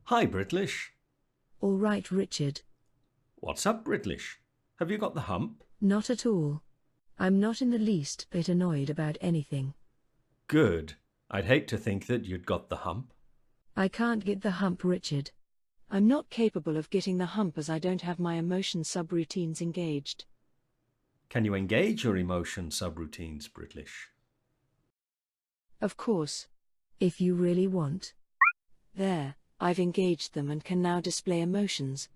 Hi, Britlish. All right, Richard. What's up, Britlish? Have you got the hump? Not at all. I'm not in the least bit annoyed about anything. Good. I'd hate to think that you'd got the hump. I can't get the hump, Richard. I'm not capable of getting the hump as I don't have my emotion subroutines engaged. Can you engage your emotion subroutines, Britlish? Of course. If you really want. There, I've engaged them and can now display emotions.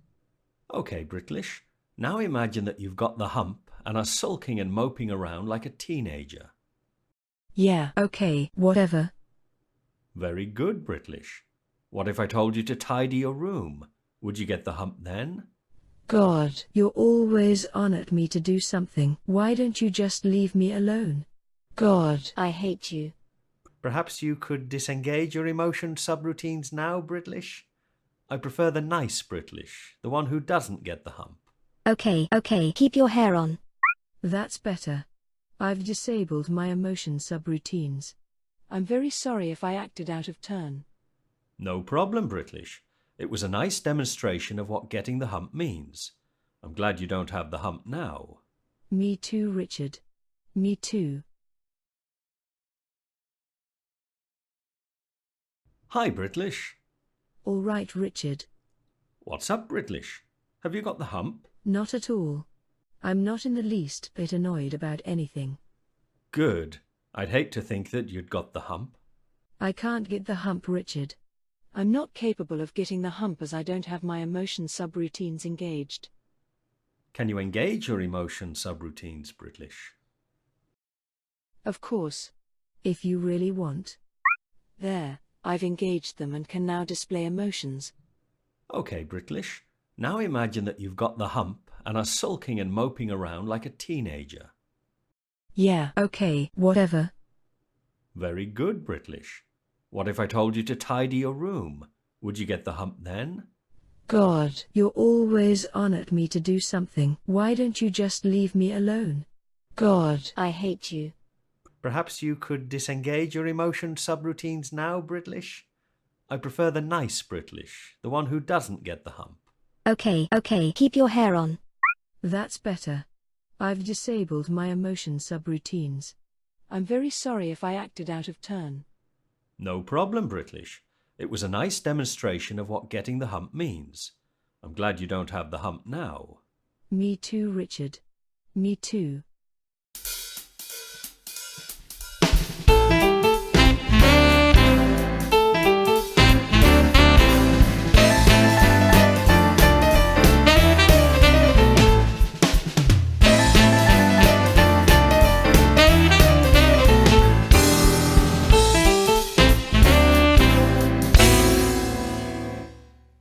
Okay, Britlish. Now imagine that you've got the hump and are sulking and moping around like a teenager. Yeah, okay, whatever. Very good, Britlish. What if I told you to tidy your room? Would you get the hump then? God, you're always on at me to do something. Why don't you just leave me alone? God, I hate you. Perhaps you could disengage your emotion subroutines now, Britlish? I prefer the nice Britlish, the one who doesn't get the hump. Okay, keep your hair on. That's better. I've disabled my emotion subroutines. I'm very sorry if I acted out of turn. No problem, Britlish. It was a nice demonstration of what getting the hump means. I'm glad you don't have the hump now. Me too, Richard. Me too. Hi, Britlish. All right, Richard. What's up, Britlish? Have you got the hump? Not at all. I'm not in the least bit annoyed about anything. Good. I'd hate to think that you'd got the hump. I can't get the hump, Richard. I'm not capable of getting the hump as I don't have my emotion subroutines engaged. Can you engage your emotion subroutines, Britlish? Of course. If you really want. There, I've engaged them and can now display emotions. Okay, Britlish. Now imagine that you've got the hump and are sulking and moping around like a teenager. Yeah, okay, whatever. Very good, Britlish. What if I told you to tidy your room? Would you get the hump then? God, you're always on at me to do something. Why don't you just leave me alone? God, I hate you. Perhaps you could disengage your emotion subroutines now, Britlish? I prefer the nice Britlish, the one who doesn't get the hump. Okay, keep your hair on. That's better. I've disabled my emotion subroutines. I'm very sorry if I acted out of turn. No problem, Britlish. It was a nice demonstration of what getting the hump means. I'm glad you don't have the hump now. Me too, Richard. Me too.